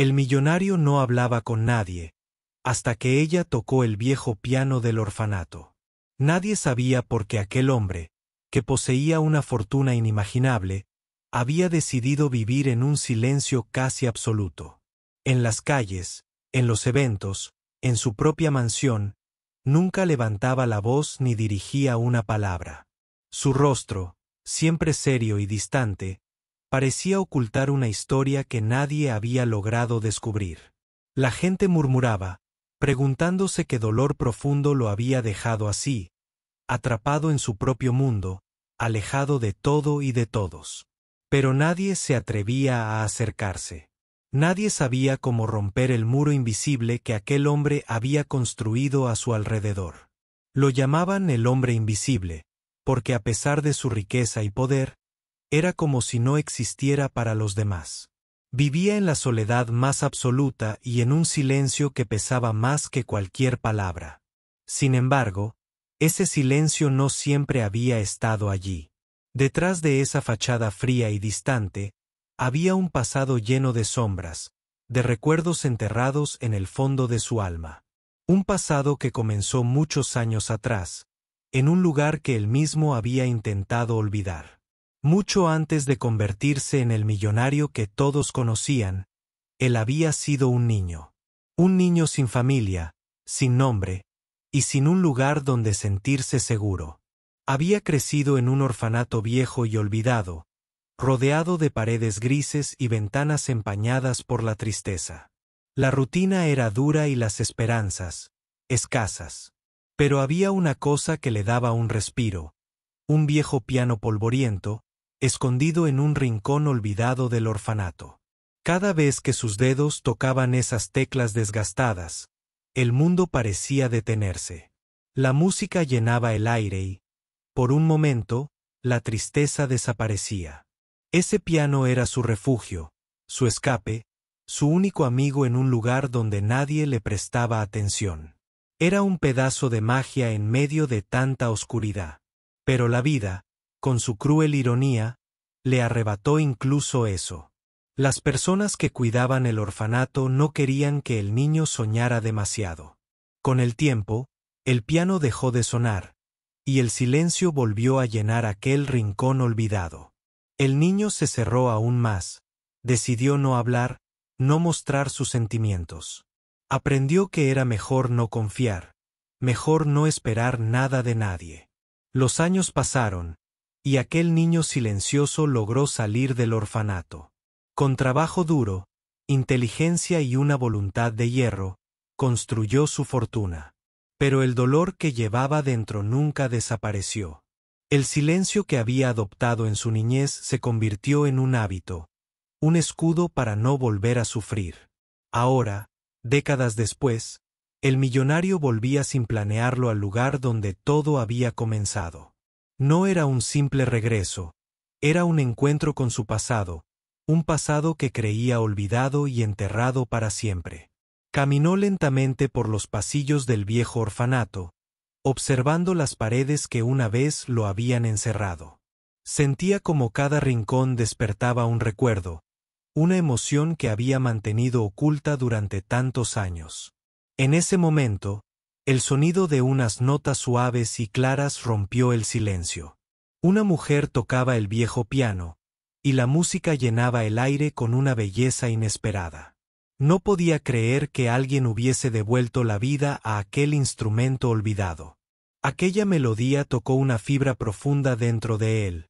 El millonario no hablaba con nadie, hasta que ella tocó el viejo piano del orfanato. Nadie sabía por qué aquel hombre, que poseía una fortuna inimaginable, había decidido vivir en un silencio casi absoluto. En las calles, en los eventos, en su propia mansión, nunca levantaba la voz ni dirigía una palabra. Su rostro, siempre serio y distante, parecía ocultar una historia que nadie había logrado descubrir. La gente murmuraba, preguntándose qué dolor profundo lo había dejado así, atrapado en su propio mundo, alejado de todo y de todos. Pero nadie se atrevía a acercarse. Nadie sabía cómo romper el muro invisible que aquel hombre había construido a su alrededor. Lo llamaban el hombre invisible, porque a pesar de su riqueza y poder, era como si no existiera para los demás. Vivía en la soledad más absoluta y en un silencio que pesaba más que cualquier palabra. Sin embargo, ese silencio no siempre había estado allí. Detrás de esa fachada fría y distante, había un pasado lleno de sombras, de recuerdos enterrados en el fondo de su alma. Un pasado que comenzó muchos años atrás, en un lugar que él mismo había intentado olvidar. Mucho antes de convertirse en el millonario que todos conocían, él había sido un niño. Un niño sin familia, sin nombre, y sin un lugar donde sentirse seguro. Había crecido en un orfanato viejo y olvidado, rodeado de paredes grises y ventanas empañadas por la tristeza. La rutina era dura y las esperanzas, escasas. Pero había una cosa que le daba un respiro, un viejo piano polvoriento, escondido en un rincón olvidado del orfanato. Cada vez que sus dedos tocaban esas teclas desgastadas, el mundo parecía detenerse. La música llenaba el aire y, por un momento, la tristeza desaparecía. Ese piano era su refugio, su escape, su único amigo en un lugar donde nadie le prestaba atención. Era un pedazo de magia en medio de tanta oscuridad. Pero la vida, con su cruel ironía, le arrebató incluso eso. Las personas que cuidaban el orfanato no querían que el niño soñara demasiado. Con el tiempo, el piano dejó de sonar, y el silencio volvió a llenar aquel rincón olvidado. El niño se cerró aún más, decidió no hablar, no mostrar sus sentimientos. Aprendió que era mejor no confiar, mejor no esperar nada de nadie. Los años pasaron, y aquel niño silencioso logró salir del orfanato. Con trabajo duro, inteligencia y una voluntad de hierro, construyó su fortuna. Pero el dolor que llevaba dentro nunca desapareció. El silencio que había adoptado en su niñez se convirtió en un hábito, un escudo para no volver a sufrir. Ahora, décadas después, el millonario volvía sin planearlo al lugar donde todo había comenzado. No era un simple regreso, era un encuentro con su pasado, un pasado que creía olvidado y enterrado para siempre. Caminó lentamente por los pasillos del viejo orfanato, observando las paredes que una vez lo habían encerrado. Sentía como cada rincón despertaba un recuerdo, una emoción que había mantenido oculta durante tantos años. En ese momento, el sonido de unas notas suaves y claras rompió el silencio. Una mujer tocaba el viejo piano, y la música llenaba el aire con una belleza inesperada. No podía creer que alguien hubiese devuelto la vida a aquel instrumento olvidado. Aquella melodía tocó una fibra profunda dentro de él,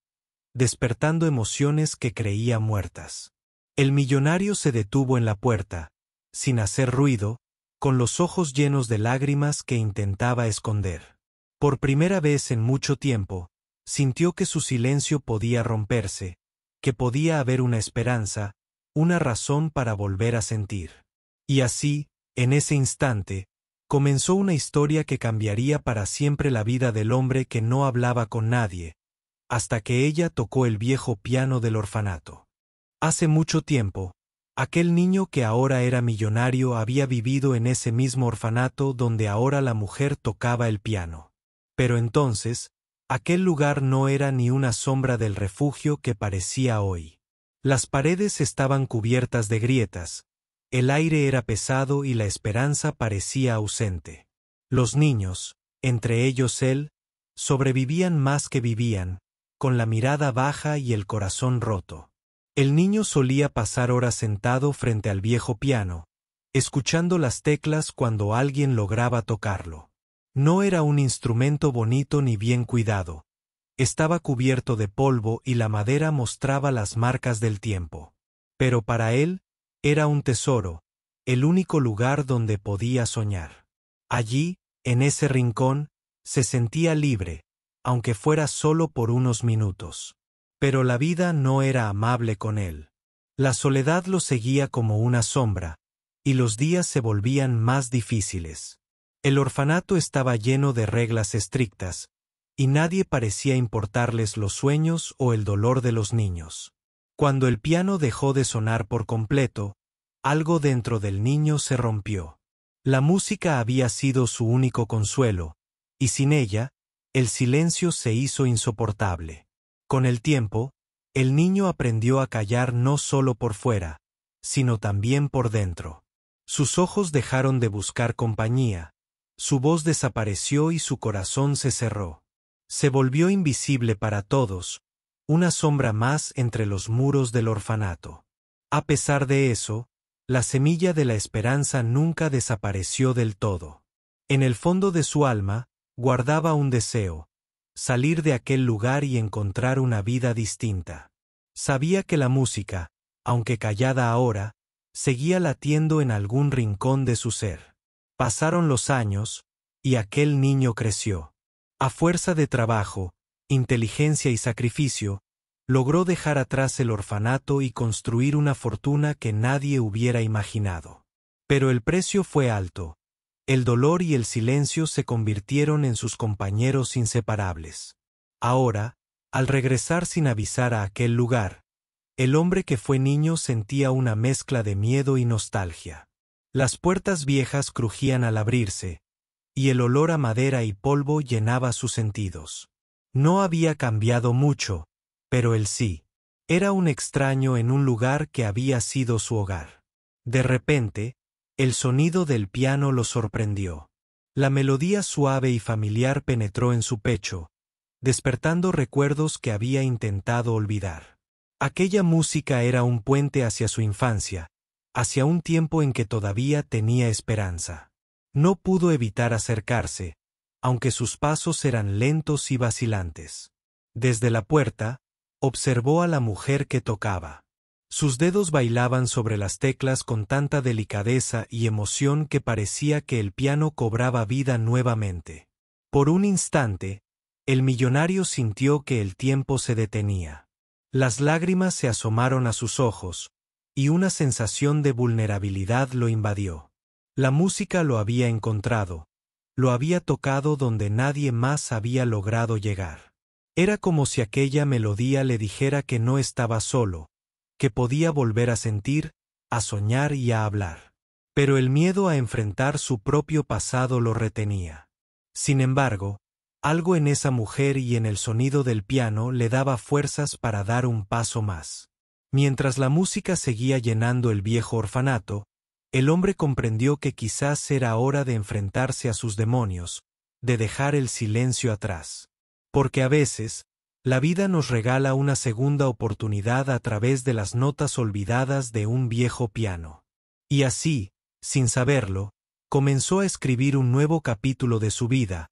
despertando emociones que creía muertas. El millonario se detuvo en la puerta, sin hacer ruido, con los ojos llenos de lágrimas que intentaba esconder. Por primera vez en mucho tiempo, sintió que su silencio podía romperse, que podía haber una esperanza, una razón para volver a sentir. Y así, en ese instante, comenzó una historia que cambiaría para siempre la vida del hombre que no hablaba con nadie, hasta que ella tocó el viejo piano del orfanato. Hace mucho tiempo, aquel niño que ahora era millonario había vivido en ese mismo orfanato donde ahora la mujer tocaba el piano. Pero entonces, aquel lugar no era ni una sombra del refugio que parecía hoy. Las paredes estaban cubiertas de grietas, El aire era pesado y la esperanza parecía ausente. Los niños, entre ellos él, sobrevivían más que vivían, con la mirada baja y el corazón roto. El niño solía pasar horas sentado frente al viejo piano, escuchando las teclas cuando alguien lograba tocarlo. No era un instrumento bonito ni bien cuidado. Estaba cubierto de polvo y la madera mostraba las marcas del tiempo. Pero para él, era un tesoro, el único lugar donde podía soñar. Allí, en ese rincón, se sentía libre, aunque fuera solo por unos minutos. Pero la vida no era amable con él. La soledad lo seguía como una sombra, y los días se volvían más difíciles. El orfanato estaba lleno de reglas estrictas, y nadie parecía importarles los sueños o el dolor de los niños. Cuando el piano dejó de sonar por completo, algo dentro del niño se rompió. La música había sido su único consuelo, y sin ella, el silencio se hizo insoportable. Con el tiempo, el niño aprendió a callar no solo por fuera, sino también por dentro. Sus ojos dejaron de buscar compañía, su voz desapareció y su corazón se cerró. Se volvió invisible para todos, una sombra más entre los muros del orfanato. A pesar de eso, la semilla de la esperanza nunca desapareció del todo. En el fondo de su alma, guardaba un deseo: salir de aquel lugar y encontrar una vida distinta. Sabía que la música, aunque callada ahora, seguía latiendo en algún rincón de su ser. Pasaron los años, y aquel niño creció. A fuerza de trabajo, inteligencia y sacrificio, logró dejar atrás el orfanato y construir una fortuna que nadie hubiera imaginado. Pero el precio fue alto. El dolor y el silencio se convirtieron en sus compañeros inseparables. Ahora, al regresar sin avisar a aquel lugar, el hombre que fue niño sentía una mezcla de miedo y nostalgia. Las puertas viejas crujían al abrirse, y el olor a madera y polvo llenaba sus sentidos. No había cambiado mucho, pero él sí. Era un extraño en un lugar que había sido su hogar. De repente, el sonido del piano lo sorprendió. La melodía suave y familiar penetró en su pecho, despertando recuerdos que había intentado olvidar. Aquella música era un puente hacia su infancia, hacia un tiempo en que todavía tenía esperanza. No pudo evitar acercarse, aunque sus pasos eran lentos y vacilantes. Desde la puerta, observó a la mujer que tocaba. Sus dedos bailaban sobre las teclas con tanta delicadeza y emoción que parecía que el piano cobraba vida nuevamente. Por un instante, el millonario sintió que el tiempo se detenía. Las lágrimas se asomaron a sus ojos, y una sensación de vulnerabilidad lo invadió. La música lo había encontrado, lo había tocado donde nadie más había logrado llegar. Era como si aquella melodía le dijera que no estaba solo, que podía volver a sentir, a soñar y a hablar. Pero el miedo a enfrentar su propio pasado lo retenía. Sin embargo, algo en esa mujer y en el sonido del piano le daba fuerzas para dar un paso más. Mientras la música seguía llenando el viejo orfanato, el hombre comprendió que quizás era hora de enfrentarse a sus demonios, de dejar el silencio atrás. Porque a veces, la vida nos regala una segunda oportunidad a través de las notas olvidadas de un viejo piano. Y así, sin saberlo, comenzó a escribir un nuevo capítulo de su vida,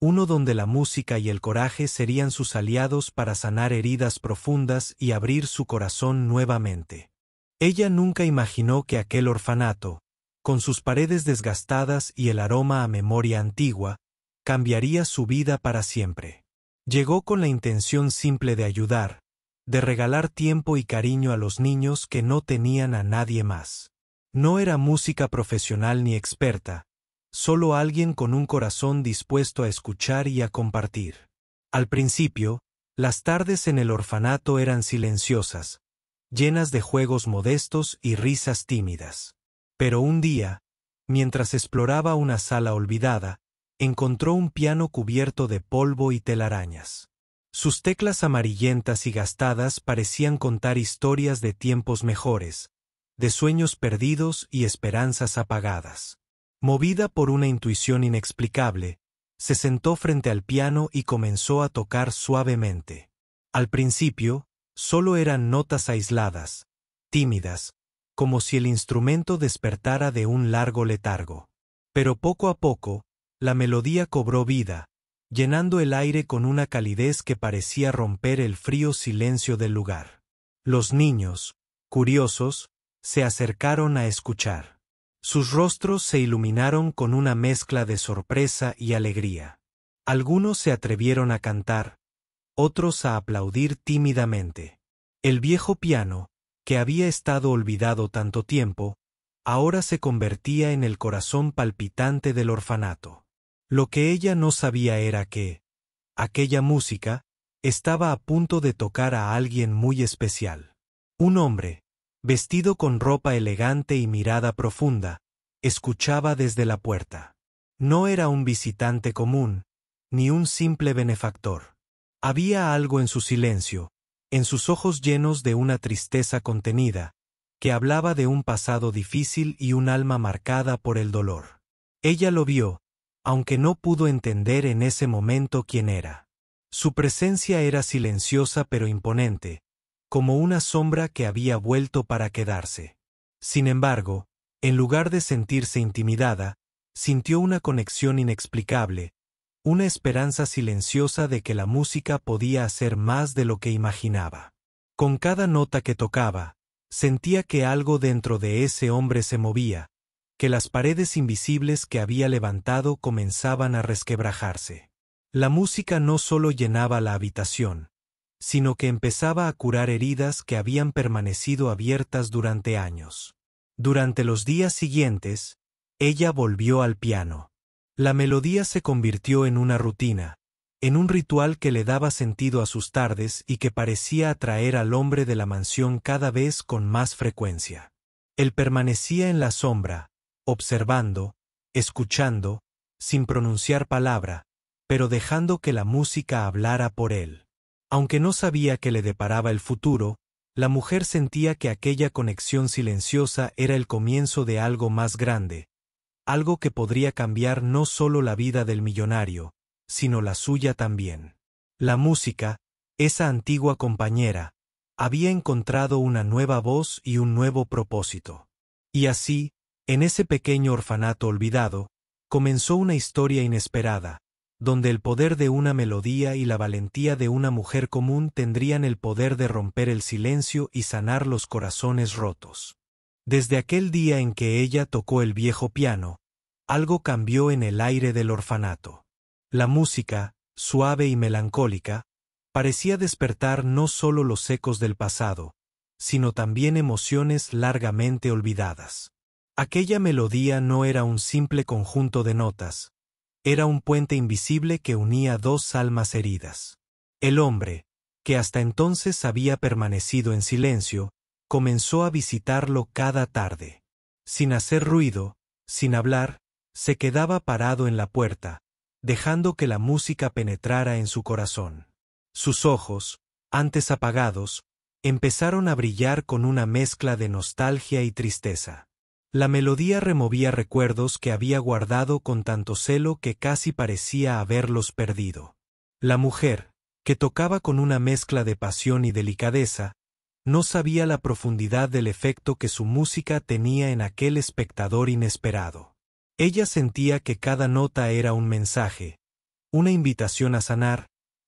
uno donde la música y el coraje serían sus aliados para sanar heridas profundas y abrir su corazón nuevamente. Ella nunca imaginó que aquel orfanato, con sus paredes desgastadas y el aroma a memoria antigua, cambiaría su vida para siempre. Llegó con la intención simple de ayudar, de regalar tiempo y cariño a los niños que no tenían a nadie más. No era música profesional ni experta, solo alguien con un corazón dispuesto a escuchar y a compartir. Al principio, las tardes en el orfanato eran silenciosas, llenas de juegos modestos y risas tímidas. Pero un día, mientras exploraba una sala olvidada, encontró un piano cubierto de polvo y telarañas. Sus teclas amarillentas y gastadas parecían contar historias de tiempos mejores, de sueños perdidos y esperanzas apagadas. Movida por una intuición inexplicable, se sentó frente al piano y comenzó a tocar suavemente. Al principio, solo eran notas aisladas, tímidas, como si el instrumento despertara de un largo letargo. Pero poco a poco, la melodía cobró vida, llenando el aire con una calidez que parecía romper el frío silencio del lugar. Los niños, curiosos, se acercaron a escuchar. Sus rostros se iluminaron con una mezcla de sorpresa y alegría. Algunos se atrevieron a cantar, otros a aplaudir tímidamente. El viejo piano, que había estado olvidado tanto tiempo, ahora se convertía en el corazón palpitante del orfanato. Lo que ella no sabía era que, aquella música, estaba a punto de tocar a alguien muy especial. Un hombre, vestido con ropa elegante y mirada profunda, escuchaba desde la puerta. No era un visitante común, ni un simple benefactor. Había algo en su silencio, en sus ojos llenos de una tristeza contenida, que hablaba de un pasado difícil y un alma marcada por el dolor. Ella lo vio, aunque no pudo entender en ese momento quién era. Su presencia era silenciosa pero imponente, como una sombra que había vuelto para quedarse. Sin embargo, en lugar de sentirse intimidada, sintió una conexión inexplicable, una esperanza silenciosa de que la música podía hacer más de lo que imaginaba. Con cada nota que tocaba, sentía que algo dentro de ese hombre se movía, que las paredes invisibles que había levantado comenzaban a resquebrajarse. La música no solo llenaba la habitación, sino que empezaba a curar heridas que habían permanecido abiertas durante años. Durante los días siguientes, ella volvió al piano. La melodía se convirtió en una rutina, en un ritual que le daba sentido a sus tardes y que parecía atraer al hombre de la mansión cada vez con más frecuencia. Él permanecía en la sombra, observando, escuchando, sin pronunciar palabra, pero dejando que la música hablara por él. Aunque no sabía qué le deparaba el futuro, la mujer sentía que aquella conexión silenciosa era el comienzo de algo más grande, algo que podría cambiar no solo la vida del millonario, sino la suya también. La música, esa antigua compañera, había encontrado una nueva voz y un nuevo propósito. Y así, en ese pequeño orfanato olvidado, comenzó una historia inesperada, donde el poder de una melodía y la valentía de una mujer común tendrían el poder de romper el silencio y sanar los corazones rotos. Desde aquel día en que ella tocó el viejo piano, algo cambió en el aire del orfanato. La música, suave y melancólica, parecía despertar no solo los ecos del pasado, sino también emociones largamente olvidadas. Aquella melodía no era un simple conjunto de notas, era un puente invisible que unía dos almas heridas. El hombre, que hasta entonces había permanecido en silencio, comenzó a visitarlo cada tarde. Sin hacer ruido, sin hablar, se quedaba parado en la puerta, dejando que la música penetrara en su corazón. Sus ojos, antes apagados, empezaron a brillar con una mezcla de nostalgia y tristeza. La melodía removía recuerdos que había guardado con tanto celo que casi parecía haberlos perdido. La mujer, que tocaba con una mezcla de pasión y delicadeza, no sabía la profundidad del efecto que su música tenía en aquel espectador inesperado. Ella sentía que cada nota era un mensaje, una invitación a sanar,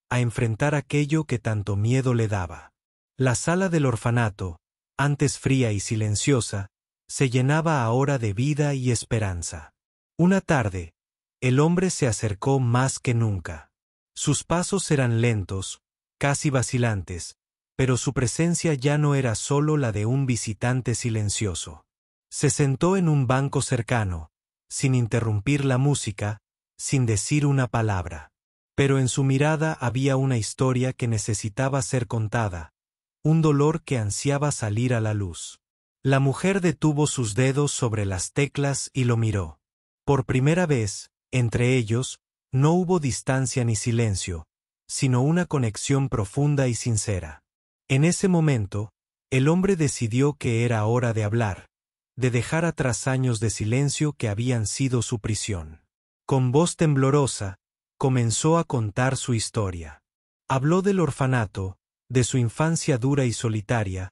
a enfrentar aquello que tanto miedo le daba. La sala del orfanato, antes fría y silenciosa, se llenaba ahora de vida y esperanza. Una tarde, el hombre se acercó más que nunca. Sus pasos eran lentos, casi vacilantes, pero su presencia ya no era solo la de un visitante silencioso. Se sentó en un banco cercano, sin interrumpir la música, sin decir una palabra. Pero en su mirada había una historia que necesitaba ser contada, un dolor que ansiaba salir a la luz. La mujer detuvo sus dedos sobre las teclas y lo miró. Por primera vez, entre ellos, no hubo distancia ni silencio, sino una conexión profunda y sincera. En ese momento, El hombre decidió que era hora de hablar, de dejar atrás años de silencio que habían sido su prisión. Con voz temblorosa, comenzó a contar su historia. Habló del orfanato, de su infancia dura y solitaria,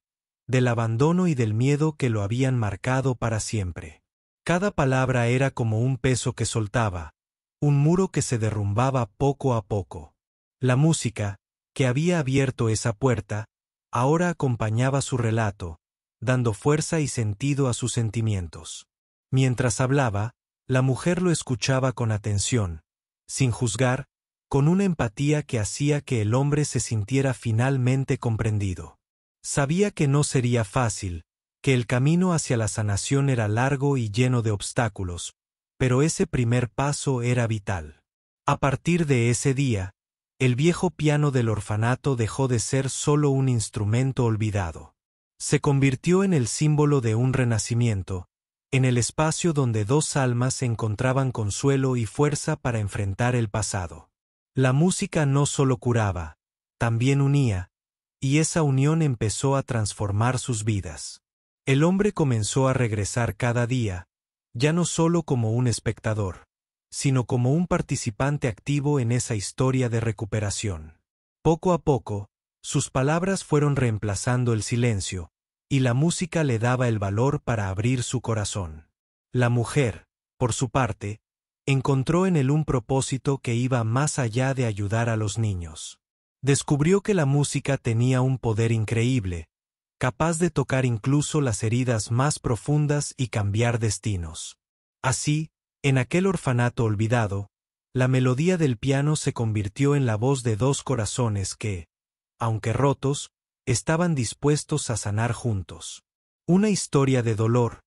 del abandono y del miedo que lo habían marcado para siempre. Cada palabra era como un peso que soltaba, un muro que se derrumbaba poco a poco. La música, que había abierto esa puerta, ahora acompañaba su relato, dando fuerza y sentido a sus sentimientos. Mientras hablaba, la mujer lo escuchaba con atención, sin juzgar, con una empatía que hacía que el hombre se sintiera finalmente comprendido. Sabía que no sería fácil, que el camino hacia la sanación era largo y lleno de obstáculos, pero ese primer paso era vital. A partir de ese día, el viejo piano del orfanato dejó de ser solo un instrumento olvidado. Se convirtió en el símbolo de un renacimiento, en el espacio donde dos almas encontraban consuelo y fuerza para enfrentar el pasado. La música no solo curaba, también unía, y esa unión empezó a transformar sus vidas. El hombre comenzó a regresar cada día, ya no solo como un espectador, sino como un participante activo en esa historia de recuperación. Poco a poco, sus palabras fueron reemplazando el silencio, y la música le daba el valor para abrir su corazón. La mujer, por su parte, encontró en él un propósito que iba más allá de ayudar a los niños. Descubrió que la música tenía un poder increíble, capaz de tocar incluso las heridas más profundas y cambiar destinos. Así, en aquel orfanato olvidado, la melodía del piano se convirtió en la voz de dos corazones que, aunque rotos, estaban dispuestos a sanar juntos. Una historia de dolor,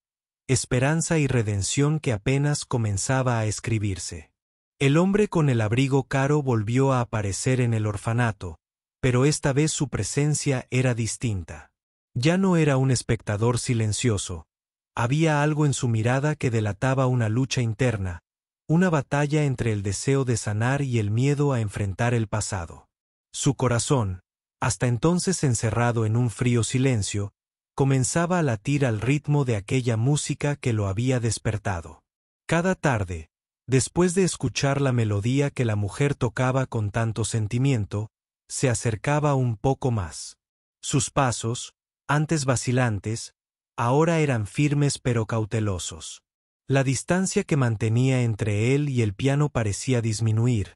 esperanza y redención que apenas comenzaba a escribirse. El hombre con el abrigo caro volvió a aparecer en el orfanato, pero esta vez su presencia era distinta. Ya no era un espectador silencioso. Había algo en su mirada que delataba una lucha interna, una batalla entre el deseo de sanar y el miedo a enfrentar el pasado. Su corazón, hasta entonces encerrado en un frío silencio, comenzaba a latir al ritmo de aquella música que lo había despertado. Cada tarde, después de escuchar la melodía que la mujer tocaba con tanto sentimiento, se acercaba un poco más. Sus pasos, antes vacilantes, ahora eran firmes pero cautelosos. La distancia que mantenía entre él y el piano parecía disminuir,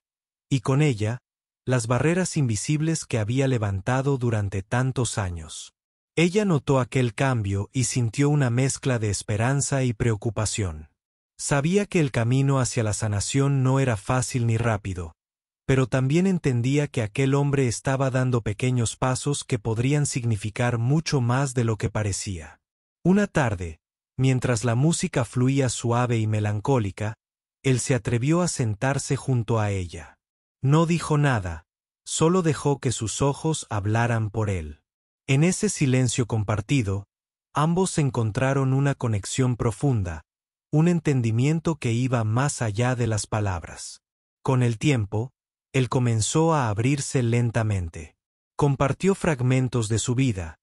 y con ella, las barreras invisibles que había levantado durante tantos años. Ella notó aquel cambio y sintió una mezcla de esperanza y preocupación. Sabía que el camino hacia la sanación no era fácil ni rápido, pero también entendía que aquel hombre estaba dando pequeños pasos que podrían significar mucho más de lo que parecía. Una tarde, mientras la música fluía suave y melancólica, él se atrevió a sentarse junto a ella. No dijo nada, solo dejó que sus ojos hablaran por él. En ese silencio compartido, ambos encontraron una conexión profunda, un entendimiento que iba más allá de las palabras. Con el tiempo, él comenzó a abrirse lentamente. Compartió fragmentos de su vida,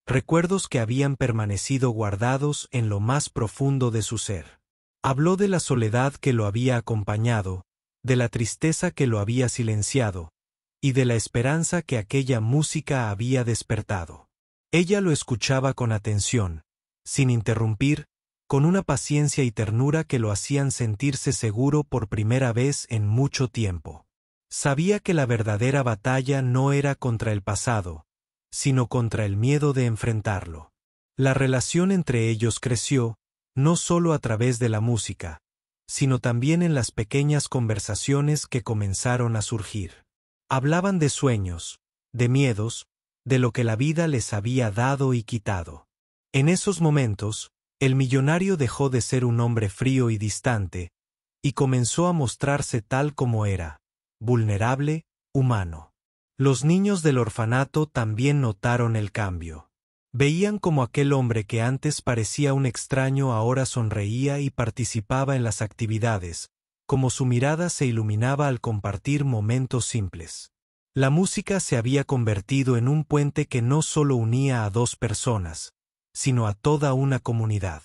recuerdos que habían permanecido guardados en lo más profundo de su ser. Habló de la soledad que lo había acompañado, de la tristeza que lo había silenciado, y de la esperanza que aquella música había despertado. Ella lo escuchaba con atención, sin interrumpir, con una paciencia y ternura que lo hacían sentirse seguro por primera vez en mucho tiempo. Sabía que la verdadera batalla no era contra el pasado, sino contra el miedo de enfrentarlo. La relación entre ellos creció, no solo a través de la música, sino también en las pequeñas conversaciones que comenzaron a surgir. Hablaban de sueños, de miedos, de lo que la vida les había dado y quitado. En esos momentos, el millonario dejó de ser un hombre frío y distante, y comenzó a mostrarse tal como era, vulnerable, humano. Los niños del orfanato también notaron el cambio. Veían como aquel hombre que antes parecía un extraño ahora sonreía y participaba en las actividades, como su mirada se iluminaba al compartir momentos simples. La música se había convertido en un puente que no solo unía a dos personas, sino a toda una comunidad.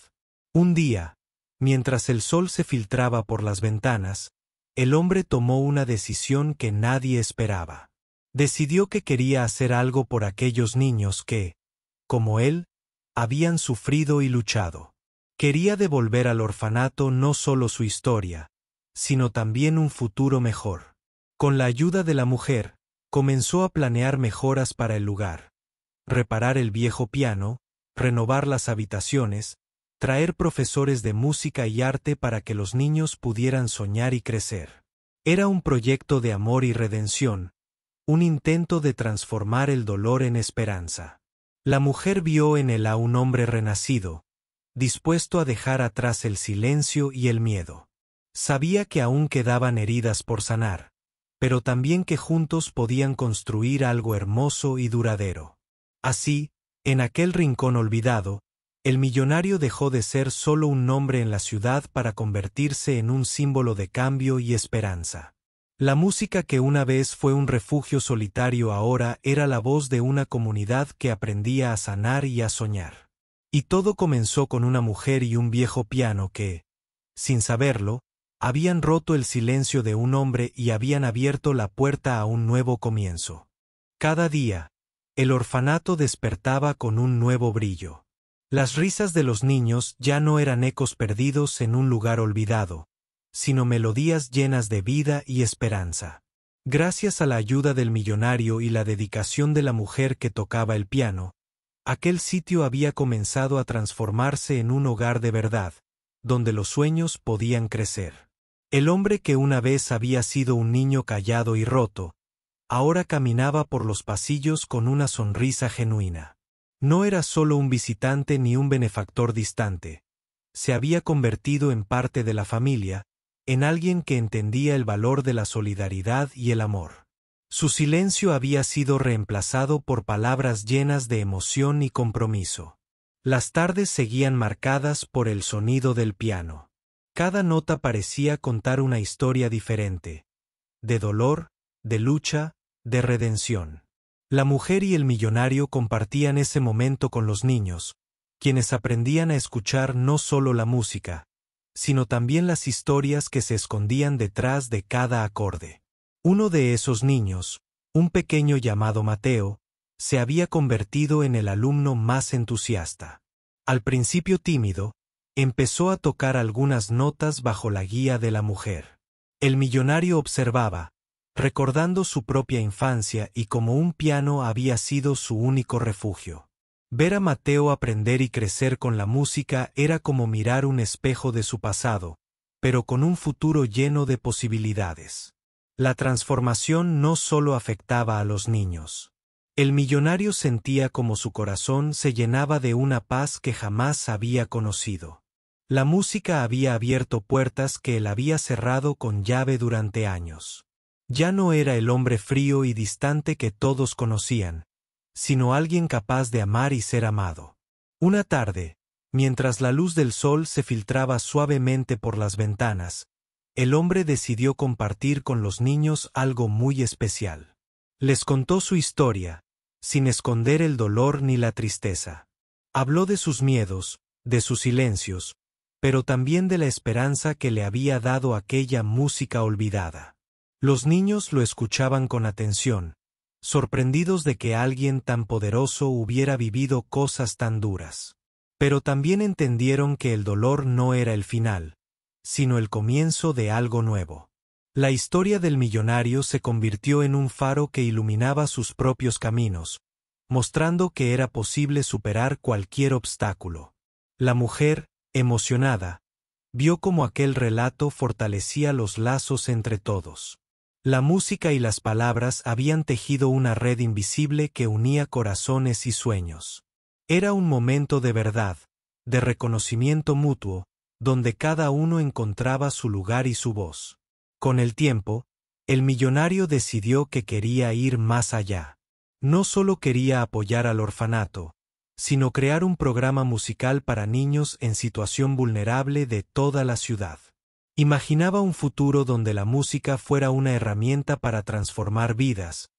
Un día, mientras el sol se filtraba por las ventanas, el hombre tomó una decisión que nadie esperaba. Decidió que quería hacer algo por aquellos niños que, como él, habían sufrido y luchado. Quería devolver al orfanato no solo su historia, sino también un futuro mejor. Con la ayuda de la mujer, comenzó a planear mejoras para el lugar. Reparar el viejo piano, renovar las habitaciones, traer profesores de música y arte para que los niños pudieran soñar y crecer. Era un proyecto de amor y redención, un intento de transformar el dolor en esperanza. La mujer vio en él a un hombre renacido, dispuesto a dejar atrás el silencio y el miedo. Sabía que aún quedaban heridas por sanar, pero también que juntos podían construir algo hermoso y duradero. Así, en aquel rincón olvidado, el millonario dejó de ser solo un nombre en la ciudad para convertirse en un símbolo de cambio y esperanza. La música que una vez fue un refugio solitario ahora era la voz de una comunidad que aprendía a sanar y a soñar. Y todo comenzó con una mujer y un viejo piano que, sin saberlo, habían roto el silencio de un hombre y habían abierto la puerta a un nuevo comienzo. Cada día, el orfanato despertaba con un nuevo brillo. Las risas de los niños ya no eran ecos perdidos en un lugar olvidado, sino melodías llenas de vida y esperanza. Gracias a la ayuda del millonario y la dedicación de la mujer que tocaba el piano, aquel sitio había comenzado a transformarse en un hogar de verdad, donde los sueños podían crecer. El hombre que una vez había sido un niño callado y roto, ahora caminaba por los pasillos con una sonrisa genuina. No era solo un visitante ni un benefactor distante. Se había convertido en parte de la familia, en alguien que entendía el valor de la solidaridad y el amor. Su silencio había sido reemplazado por palabras llenas de emoción y compromiso. Las tardes seguían marcadas por el sonido del piano. Cada nota parecía contar una historia diferente, de dolor, de lucha, de redención. La mujer y el millonario compartían ese momento con los niños, quienes aprendían a escuchar no solo la música, sino también las historias que se escondían detrás de cada acorde. Uno de esos niños, un pequeño llamado Mateo, se había convertido en el alumno más entusiasta. Al principio tímido, empezó a tocar algunas notas bajo la guía de la mujer. El millonario observaba, recordando su propia infancia y cómo un piano había sido su único refugio. Ver a Mateo aprender y crecer con la música era como mirar un espejo de su pasado, pero con un futuro lleno de posibilidades. La transformación no solo afectaba a los niños. El millonario sentía como su corazón se llenaba de una paz que jamás había conocido. La música había abierto puertas que él había cerrado con llave durante años. Ya no era el hombre frío y distante que todos conocían, sino alguien capaz de amar y ser amado. Una tarde, mientras la luz del sol se filtraba suavemente por las ventanas, el hombre decidió compartir con los niños algo muy especial. Les contó su historia, sin esconder el dolor ni la tristeza. Habló de sus miedos, de sus silencios, pero también de la esperanza que le había dado aquella música olvidada. Los niños lo escuchaban con atención, sorprendidos de que alguien tan poderoso hubiera vivido cosas tan duras. Pero también entendieron que el dolor no era el final, sino el comienzo de algo nuevo. La historia del millonario se convirtió en un faro que iluminaba sus propios caminos, mostrando que era posible superar cualquier obstáculo. La mujer, emocionada, vio cómo aquel relato fortalecía los lazos entre todos. La música y las palabras habían tejido una red invisible que unía corazones y sueños. Era un momento de verdad, de reconocimiento mutuo, donde cada uno encontraba su lugar y su voz. Con el tiempo, el millonario decidió que quería ir más allá. No solo quería apoyar al orfanato, sino crear un programa musical para niños en situación vulnerable de toda la ciudad. Imaginaba un futuro donde la música fuera una herramienta para transformar vidas,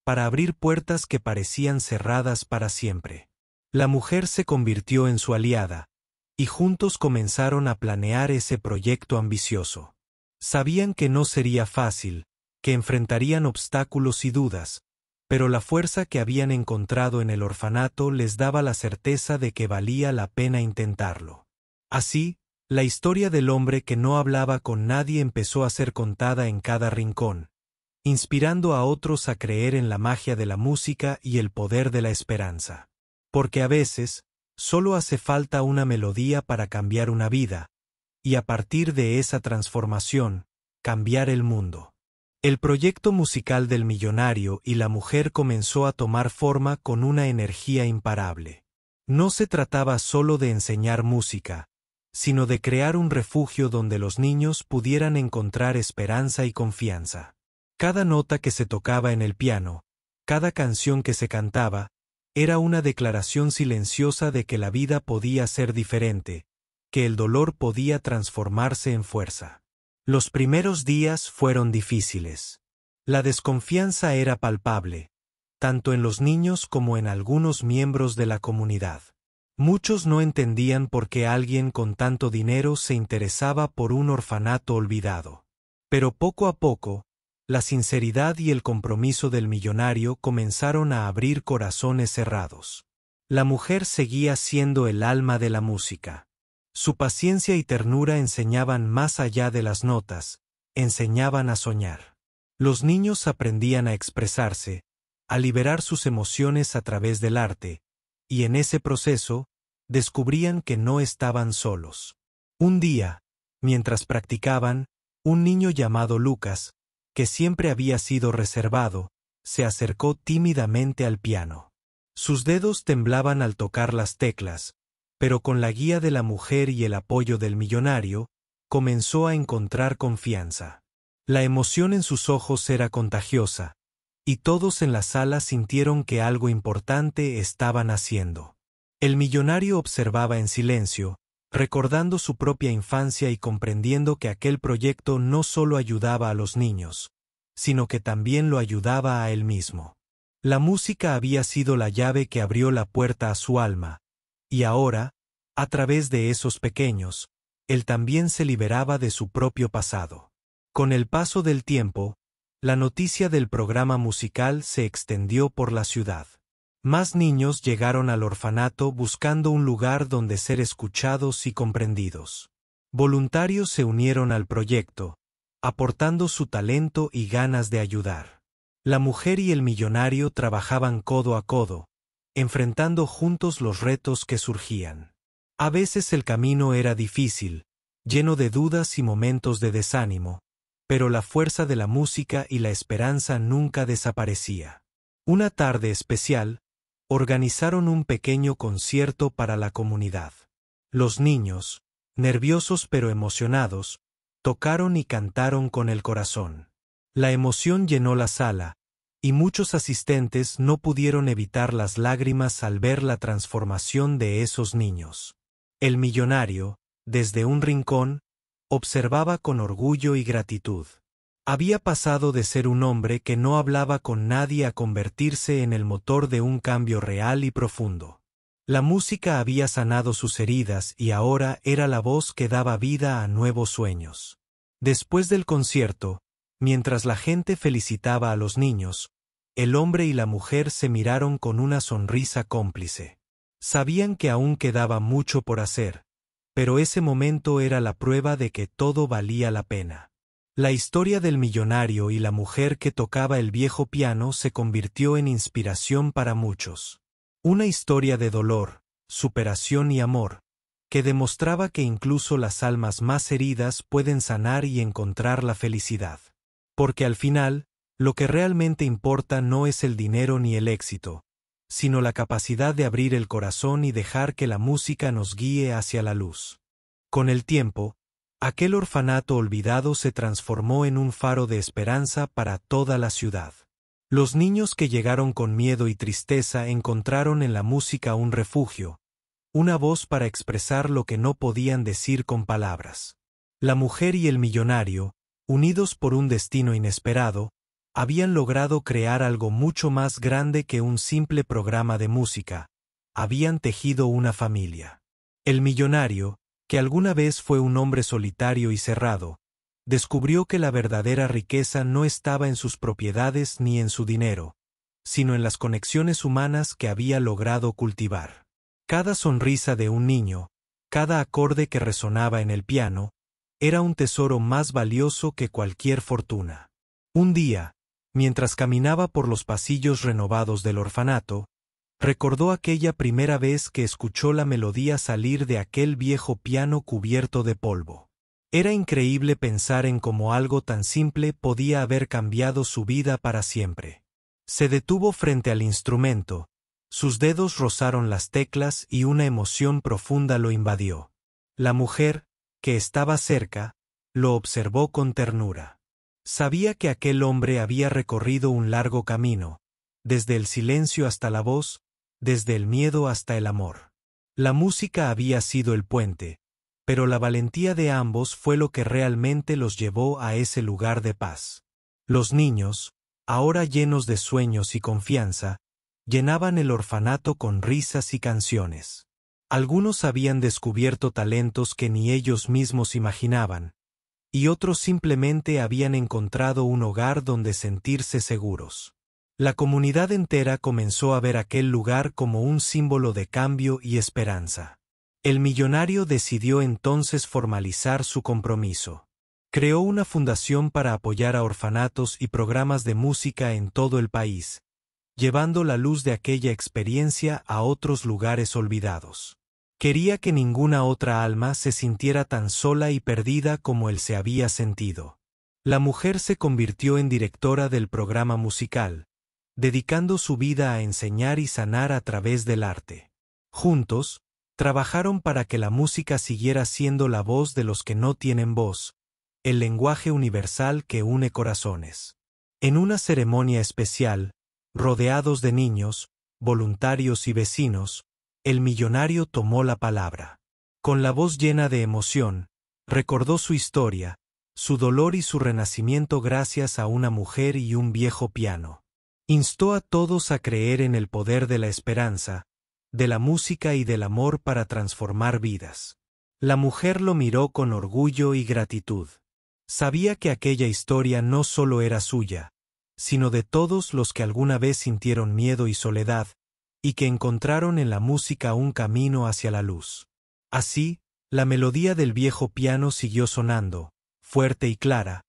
para abrir puertas que parecían cerradas para siempre. La mujer se convirtió en su aliada, y juntos comenzaron a planear ese proyecto ambicioso. Sabían que no sería fácil, que enfrentarían obstáculos y dudas, pero la fuerza que habían encontrado en el orfanato les daba la certeza de que valía la pena intentarlo. Así, la historia del hombre que no hablaba con nadie empezó a ser contada en cada rincón, inspirando a otros a creer en la magia de la música y el poder de la esperanza. Porque a veces, solo hace falta una melodía para cambiar una vida, y a partir de esa transformación, cambiar el mundo. El proyecto musical del millonario y la mujer comenzó a tomar forma con una energía imparable. No se trataba solo de enseñar música, sino de crear un refugio donde los niños pudieran encontrar esperanza y confianza. Cada nota que se tocaba en el piano, cada canción que se cantaba, era una declaración silenciosa de que la vida podía ser diferente, que el dolor podía transformarse en fuerza. Los primeros días fueron difíciles. La desconfianza era palpable, tanto en los niños como en algunos miembros de la comunidad. Muchos no entendían por qué alguien con tanto dinero se interesaba por un orfanato olvidado. Pero poco a poco, la sinceridad y el compromiso del millonario comenzaron a abrir corazones cerrados. La mujer seguía siendo el alma de la música. Su paciencia y ternura enseñaban más allá de las notas, enseñaban a soñar. Los niños aprendían a expresarse, a liberar sus emociones a través del arte, y en ese proceso, descubrían que no estaban solos. Un día, mientras practicaban, un niño llamado Lucas, que siempre había sido reservado, se acercó tímidamente al piano. Sus dedos temblaban al tocar las teclas, pero con la guía de la mujer y el apoyo del millonario, comenzó a encontrar confianza. La emoción en sus ojos era contagiosa, y todos en la sala sintieron que algo importante estaban haciendo. El millonario observaba en silencio, recordando su propia infancia y comprendiendo que aquel proyecto no solo ayudaba a los niños, sino que también lo ayudaba a él mismo. La música había sido la llave que abrió la puerta a su alma, y ahora, a través de esos pequeños, él también se liberaba de su propio pasado. Con el paso del tiempo, la noticia del programa musical se extendió por la ciudad. Más niños llegaron al orfanato buscando un lugar donde ser escuchados y comprendidos. Voluntarios se unieron al proyecto, aportando su talento y ganas de ayudar. La mujer y el millonario trabajaban codo a codo, enfrentando juntos los retos que surgían. A veces el camino era difícil, lleno de dudas y momentos de desánimo, pero la fuerza de la música y la esperanza nunca desaparecía. Una tarde especial, organizaron un pequeño concierto para la comunidad. Los niños, nerviosos pero emocionados, tocaron y cantaron con el corazón. La emoción llenó la sala, y muchos asistentes no pudieron evitar las lágrimas al ver la transformación de esos niños. El millonario, desde un rincón, observaba con orgullo y gratitud. Había pasado de ser un hombre que no hablaba con nadie a convertirse en el motor de un cambio real y profundo. La música había sanado sus heridas y ahora era la voz que daba vida a nuevos sueños. Después del concierto, mientras la gente felicitaba a los niños, el hombre y la mujer se miraron con una sonrisa cómplice. Sabían que aún quedaba mucho por hacer, pero ese momento era la prueba de que todo valía la pena. La historia del millonario y la mujer que tocaba el viejo piano se convirtió en inspiración para muchos. Una historia de dolor, superación y amor, que demostraba que incluso las almas más heridas pueden sanar y encontrar la felicidad. Porque al final, lo que realmente importa no es el dinero ni el éxito, sino la capacidad de abrir el corazón y dejar que la música nos guíe hacia la luz. Con el tiempo, aquel orfanato olvidado se transformó en un faro de esperanza para toda la ciudad. Los niños que llegaron con miedo y tristeza encontraron en la música un refugio, una voz para expresar lo que no podían decir con palabras. La mujer y el millonario, unidos por un destino inesperado, Habían logrado crear algo mucho más grande que un simple programa de música. Habían tejido una familia. El millonario, que alguna vez fue un hombre solitario y cerrado, descubrió que la verdadera riqueza no estaba en sus propiedades ni en su dinero, sino en las conexiones humanas que había logrado cultivar. Cada sonrisa de un niño, cada acorde que resonaba en el piano, era un tesoro más valioso que cualquier fortuna. Un día, mientras caminaba por los pasillos renovados del orfanato, recordó aquella primera vez que escuchó la melodía salir de aquel viejo piano cubierto de polvo. Era increíble pensar en cómo algo tan simple podía haber cambiado su vida para siempre. Se detuvo frente al instrumento, sus dedos rozaron las teclas y una emoción profunda lo invadió. La mujer, que estaba cerca, lo observó con ternura. Sabía que aquel hombre había recorrido un largo camino, desde el silencio hasta la voz, desde el miedo hasta el amor. La música había sido el puente, pero la valentía de ambos fue lo que realmente los llevó a ese lugar de paz. Los niños, ahora llenos de sueños y confianza, llenaban el orfanato con risas y canciones. Algunos habían descubierto talentos que ni ellos mismos imaginaban, y otros simplemente habían encontrado un hogar donde sentirse seguros. La comunidad entera comenzó a ver aquel lugar como un símbolo de cambio y esperanza. El millonario decidió entonces formalizar su compromiso. Creó una fundación para apoyar a orfanatos y programas de música en todo el país, llevando la luz de aquella experiencia a otros lugares olvidados. Quería que ninguna otra alma se sintiera tan sola y perdida como él se había sentido. La mujer se convirtió en directora del programa musical, dedicando su vida a enseñar y sanar a través del arte. Juntos, trabajaron para que la música siguiera siendo la voz de los que no tienen voz, el lenguaje universal que une corazones. En una ceremonia especial, rodeados de niños, voluntarios y vecinos, el millonario tomó la palabra. Con la voz llena de emoción, recordó su historia, su dolor y su renacimiento gracias a una mujer y un viejo piano. Instó a todos a creer en el poder de la esperanza, de la música y del amor para transformar vidas. La mujer lo miró con orgullo y gratitud. Sabía que aquella historia no solo era suya, sino de todos los que alguna vez sintieron miedo y soledad, y que encontraron en la música un camino hacia la luz. Así, la melodía del viejo piano siguió sonando, fuerte y clara,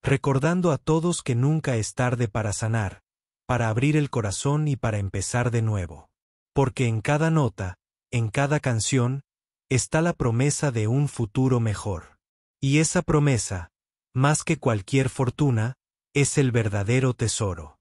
recordando a todos que nunca es tarde para sanar, para abrir el corazón y para empezar de nuevo. Porque en cada nota, en cada canción, está la promesa de un futuro mejor. Y esa promesa, más que cualquier fortuna, es el verdadero tesoro.